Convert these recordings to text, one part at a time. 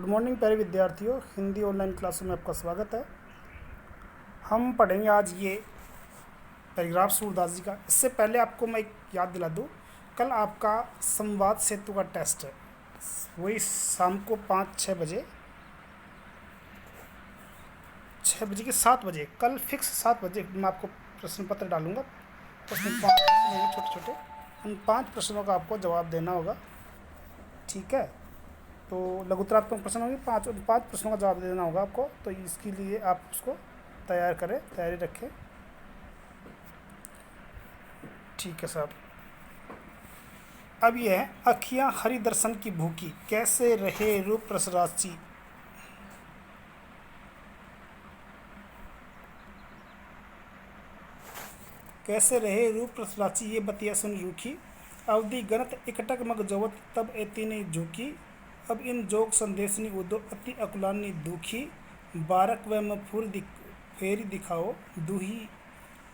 Good morning प्यारे विद्यार्थियों, Hindi online क्लासों में आपका स्वागत है। हम पढ़ेंगे आज ये पैराग्राफ सूरदास जी का। इससे पहले आपको मैं एक याद दिला दूँ, कल आपका संवाद सेतु का टेस्ट है, वही शाम को 5-6 बजे, 6 बजे के 7 बजे, कल फिक्स 7 बजे मैं आपको प्रश्न पत्र डालूँगा। उसमें 5 प्रश्न हैं छोटे छोटे, उन 5 प्रश्नों का आपको जवाब देना होगा, ठीक है। तो लघुतरात्मक प्रश्न होंगे, 5 प्रश्नों का जवाब देना होगा आपको। तो इसके लिए आप उसको तैयार करें, तैयारी रखें, ठीक है साहब। अब ये है, अखियाँ हरि दर्शन की भूखी, कैसे रहे रूप रसराची। कैसे रहे रूप रसराची, ये बतिया सुन रूखी। अवधि गणत इकटक मग जोवत, तब एती ने झूकी। अब इन जोग संदेशनी उदो, अति अकुलानी दुखी। बारक व मफूर फेरी दिखाओ, दूही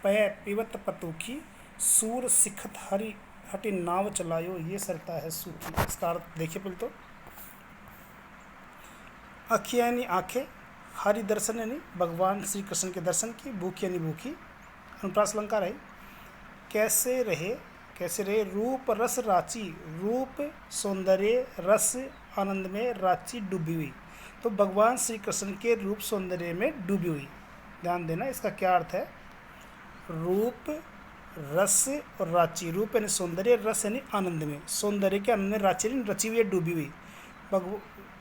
पय पिवत पतुखी। सूर सिखत हरि हटि नाव चलायो, ये सरता है सूखी। इसका अर्थ देखिए पहले तो। अखियाँ यानी आँखें, हरि दर्शन यानी भगवान श्री कृष्ण के दर्शन की, भूखी यानी भूखी। अनुप्रास अलंकार है। कैसे रहे रूप रस राची, रूप सौंदर्य रस आनंद में राची डूबी हुई। तो भगवान श्री कृष्ण के रूप सौंदर्य में डूबी हुई। ध्यान देना, इसका क्या अर्थ है। रूप रस और राची, रूप यानी सौंदर्य, रस यानी आनंद में, सौंदर्य के आनंद में राची यानी रची हुई, डूबी हुई।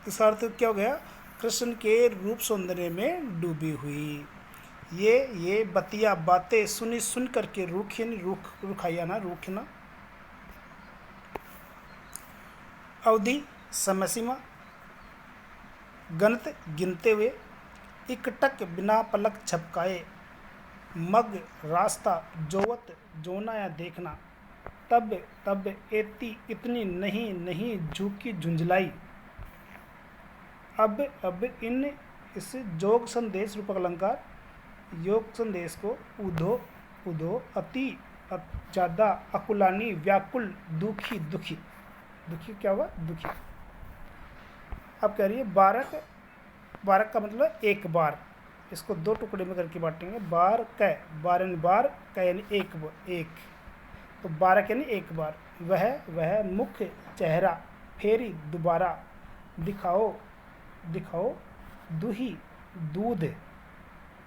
इसका अर्थ क्या हो गया, कृष्ण के रूप सौंदर्य में डूबी हुई। ये बतिया बातें सुन करके रूखी यानी रुखाइया ना, रूखना। अवधि समय सीमा, गणत गिनते हुए, इकटक बिना पलक झपकाए। मग रास्ता, जोवत जोना या देखना। तब एती इतनी नहीं झुकी झुंझलाई। अब इन इस जोग संदेश रूपक अलंकार, योग संदेश को उधो अति ज़्यादा, अकुलानी व्याकुल, दुखी क्या हुआ, दुखी। अब कह रही है बारक का मतलब एक बार, इसको 2 टुकड़े में करके बांटेंगे। बार क यानी एक, तो बारक यानी एक बार। वह मुख चेहरा फेरी दोबारा, दिखाओ दूही दूध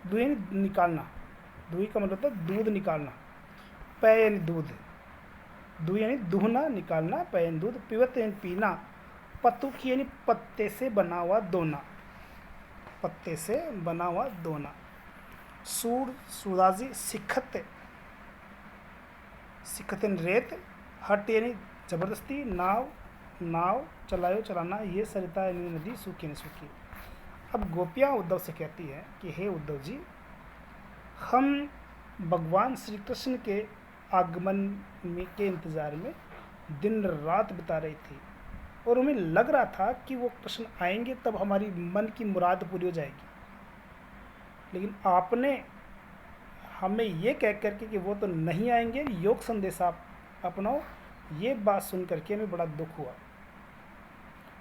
निकालना, दूही का मतलब होता है दूध निकालना। पय यानी दूध, दूही यानी दूहना निकालना, पय यानी दूध। पिवत यानी पीना। पतुखी यानी पत्ते से बना हुआ दोना, पत्ते से बना हुआ दोना। सूरदास जी सिखत यानी रेत, हट यानी जबरदस्ती, नाव चलायो चलाना, ये सरिता यानी नदी, सूखी यानी सूखी। अब गोपियाँ उद्धव से कहती है कि हे उद्धव जी, हम भगवान श्री कृष्ण के आगमन के इंतज़ार में दिन रात बिता रही थी, और हमें लग रहा था कि वो कृष्ण आएंगे तब हमारी मन की मुराद पूरी हो जाएगी। लेकिन आपने हमें ये कह करके कि वो तो नहीं आएंगे, योग संदेश आप अपनाओ, ये बात सुन करके हमें बड़ा दुख हुआ।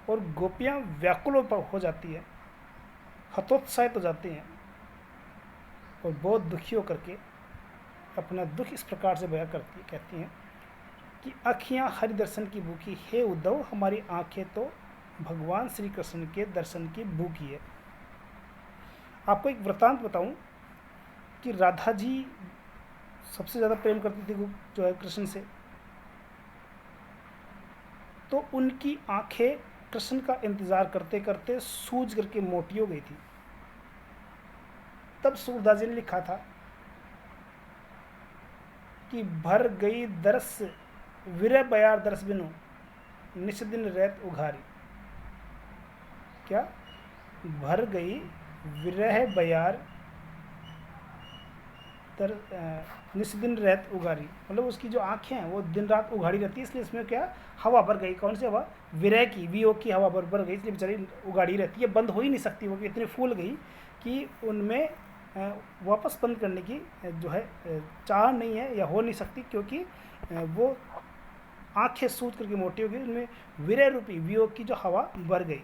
और गोपियाँ व्याकुल हो जाती है, हतोत्साहित हो जाती हैं, और बहुत दुखी होकर के अपना दुख इस प्रकार से बयां कहती हैं कि अखियाँ हरि दर्शन की भूखी, हे उद्धव हमारी आंखें तो भगवान श्री कृष्ण के दर्शन की भूखी है। आपको एक वृतांत बताऊं कि राधा जी सबसे ज़्यादा प्रेम करती थी जो है कृष्ण से, तो उनकी आंखें कृष्ण का इंतज़ार करते करते सूज करके मोटी हो गई थी। तब सूरदास जी ने लिखा था कि भर गई दरस विरह बयार दरस बिनु, निश दिन रहत उघारी। क्या, भर गई विरह बयार निश दिन रहत उघारी, मतलब उसकी जो आंखें हैं वो दिन रात उघाड़ी रहती है, इसलिए इसमें क्या हवा भर गई। कौन सी हवा, विरह की, वियोग की हवा भर गई, इसलिए बेचारी उघाड़ी रहती है, बंद हो ही नहीं सकती, वो इतनी फूल गई कि उनमें वापस बंद करने की जो है चाह नहीं है या हो नहीं सकती, क्योंकि वो आंखें सूज करके मोटी हो गई, उनमें विरह रूपी वियोग की जो हवा भर गई।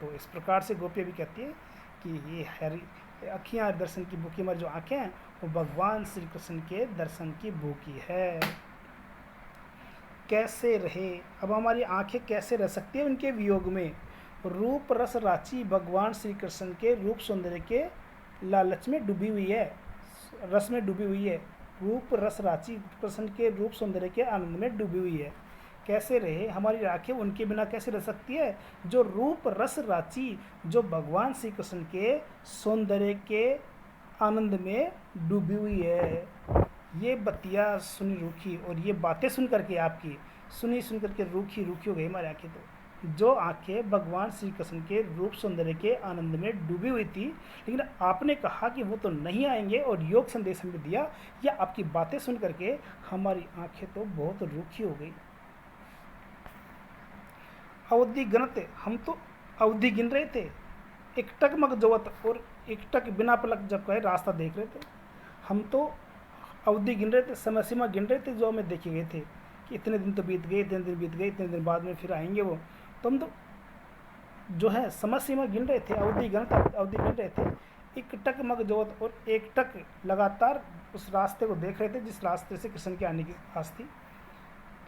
तो इस प्रकार से गोपियाँ भी कहती है कि ये हरी अखियाँ दर्शन की भूखी, हमारी जो आँखें हैं वो भगवान श्री कृष्ण के दर्शन की भूखी है। कैसे रहे, अब हमारी आंखें कैसे रह सकती है उनके वियोग में? रूप रस राची भगवान श्री कृष्ण के रूप सौंदर्य के लालच में डूबी हुई है, रस में डूबी हुई है। रूप रस राची कृष्ण के रूप सौंदर्य के आनंद में डूबी हुई है। कैसे रहे, हमारी आंखें उनके बिना कैसे रह सकती है जो रूप रस राची, जो भगवान श्री कृष्ण के सौंदर्य के आनंद में डूबी हुई है। ये बत्तियाँ सुनी रूखी, और ये बातें सुन करके आपकी सुन करके रूखी रूखी हो गई हमारी आंखें। तो जो आंखें भगवान श्री कृष्ण के रूप सौंदर्य के आनंद में डूबी हुई थी, लेकिन आपने कहा कि वो तो नहीं आएंगे और योग संदेश हमें दिया, या आपकी बातें सुन करके हमारी आंखें तो बहुत रूखी हो गई। अवधि गणत, हम तो अवधि गिन रहे थे, एकटक मगजवत, और एकटक बिना पलक जब कहे रास्ता देख रहे थे। हम तो अवधि गिन रहे थे, समय सीमा गिन रहे थे जो हमें देखे गए थे कि इतने दिन तो बीत गए, इतने दिन बीत गए, इतने दिन बाद में फिर आएंगे वो। तो हम तो जो है समय सीमा गिन रहे थे, अवधि गणत अवधि गिन रहे थे। एक टक मगजोत, और एक टक लगातार उस रास्ते को देख रहे थे जिस रास्ते से कृष्ण के आने की आस थी।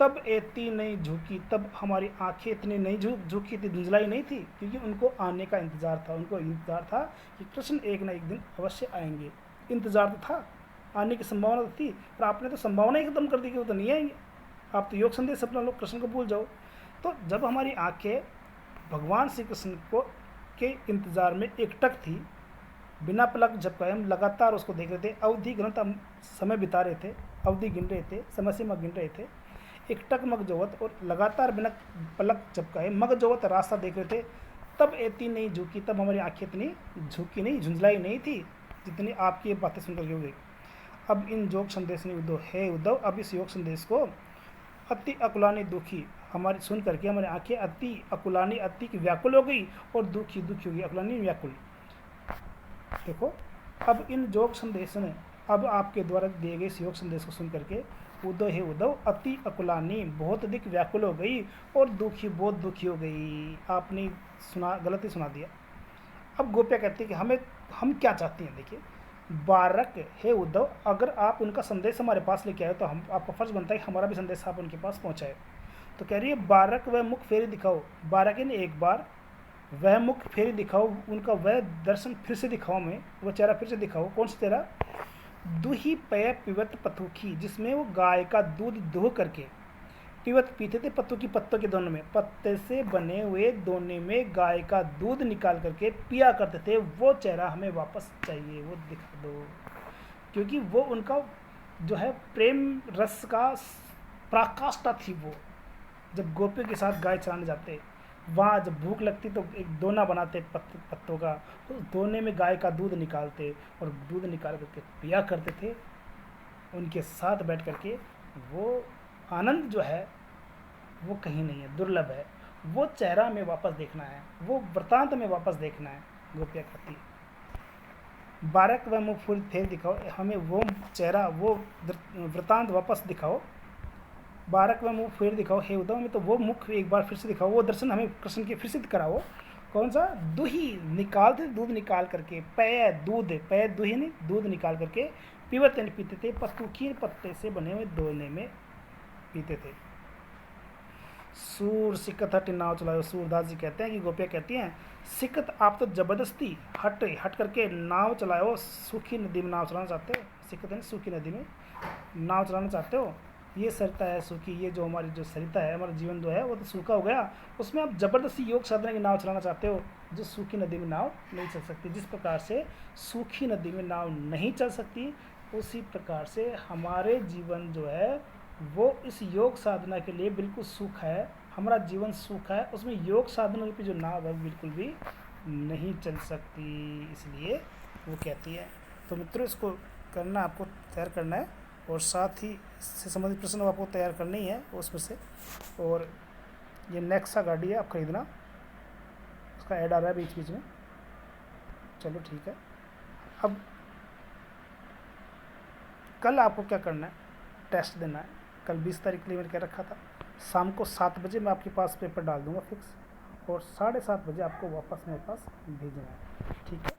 तब एती नहीं झुकी, तब हमारी आंखें इतनी नहीं झुकी थी, धुंधलाई नहीं थी, क्योंकि उनको आने का इंतज़ार था। उनको इंतज़ार था कि कृष्ण एक ना एक दिन अवश्य आएंगे। इंतज़ार तो था, आने की संभावना तो थी, पर आपने तो संभावना ही खत्म कर दी कि वो तो नहीं आएंगे। आप तो योग संदेश अपना लोग कृष्ण को भूल जाओ। तो जब हमारी आंखें भगवान श्री कृष्ण को के इंतज़ार में एकटक थी, बिना पलक झपकाए हम लगातार उसको देख रहे थे, अवधि ग्रंथ हम समय बिता रहे थे, अवधि गिन रहे थे, समय सीमा गिन रहे थे, एकटक मगजोवत, और लगातार बिना पलक झपकाए मगजोवत रास्ता देख रहे थे। तब एती नहीं झुकी, तब हमारी आंखें इतनी झुकी नहीं, झुंझलाई नहीं थी जितनी आपकी बातें सुनकर हो गई। अब इन योग संदेश ने उद्धव है उद्धव, अब इस योग संदेश को अति अकुलानी दुखी, हमारी सुन करके हमारी आंखें अति अकुलानी, अति की व्याकुल हो गई, और दुखी दुखी हो गई, अकुलानी व्याकुल। देखो, अब इन योग संदेश ने, अब आपके द्वारा दिए गए इस योग संदेश को सुन करके उद्धव है उद्धव अति अकुलानी, बहुत अधिक व्याकुल हो गई, और दुखी, बहुत दुखी हो गई। आपने सुना, गलत ही सुना दिया। अब गोपिया कहती है कि हम क्या चाहती हैं। देखिए, बारक है उद्धव, अगर आप उनका संदेश हमारे पास लेके आए तो हम, आपका फर्ज बनता है कि हमारा भी संदेश आप उनके पास पहुंचाए। तो कह रही है बारक वह मुख फेरी दिखाओ, बारक यानी एक बार, वह मुख फेरी दिखाओ, उनका वह दर्शन फिर से दिखाओ, हमें वह चेहरा फिर से दिखाओ। कौन सा चेहरा? दूही पय पिवत पथुखी, जिसमें वो गाय का दूध दुह करके पिवत पीते थे, पत्तों की पत्तों के दोनों में, पत्ते से बने हुए दोने में गाय का दूध निकाल करके पिया करते थे। वो चेहरा हमें वापस चाहिए, वो दिखा दो, क्योंकि वो उनका जो है प्रेम रस का पराकाष्ठा थी। वो जब गोपियों के साथ गाय चराने जाते, वहाँ जब भूख लगती तो एक दोना बनाते पत्तों का, उस दोने में गाय का दूध निकालते और दूध निकाल करके पिया करते थे उनके साथ बैठ करके। वो आनंद जो है वो कहीं नहीं है, दुर्लभ है। वो चेहरा हमें वापस देखना है, वो वृतांत में वापस देखना है। गोपिया कहती है बारक व मुख फेर दिखाओ, हमें वो चेहरा, वो वृतांत वापस दिखाओ। बारक व मुख फेर दिखाओ हे उद्धव, में तो वो मुख एक बार फिर से दिखाओ, वो दर्शन हमें कृष्ण के फिर से कराओ। कौन सा? दूही निकालते, दूध निकाल करके, पय दूध, पय दूही नहीं, दूध निकाल करके, पीवत यानी पीते थे, पस्तुखी पत्ते से बने हुए दोने में पीते थे। सूर सिकत हट नाव चलाओ, सूरदास जी कहते हैं कि गोपियाँ कहती हैं सिकत, आप तो जबरदस्ती हट करके नाव चलाओ, सूखी नदी में नाव चलाना चाहते हो। सिकत है सूखी नदी में नाव चलाना चाहते हो। ये सरिता है सूखी, ये जो हमारी जो सरिता है, हमारा जीवन जो है वो तो सूखा हो गया, उसमें आप जबरदस्ती योग साधना की नाव चलाना चाहते हो, जो सूखी नदी में नाव नहीं चल सकती। जिस प्रकार से सूखी नदी में नाव नहीं चल सकती, उसी प्रकार से हमारे जीवन जो है वो इस योग साधना के लिए बिल्कुल सूखा है। हमारा जीवन सूखा है, उसमें योग साधना रूपी जो नाव है बिल्कुल भी नहीं चल सकती, इसलिए वो कहती है। तो मित्रों, इसको करना, आपको तैयार करना है, और साथ ही इससे संबंधित प्रश्न आपको तैयार करने ही है उसमें से। और ये नेक्सा गाड़ी है, आप खरीदना, उसका ऐड आ रहा है बीच बीच में। चलो ठीक है। अब कल आपको क्या करना है? टेस्ट देना है। कल 20 तारीख के लिए मैंने क्या रखा था, शाम को 7 बजे मैं आपके पास पेपर डाल दूंगा फिक्स, और 7:30 बजे आपको वापस मेरे पास भेजना है, ठीक है।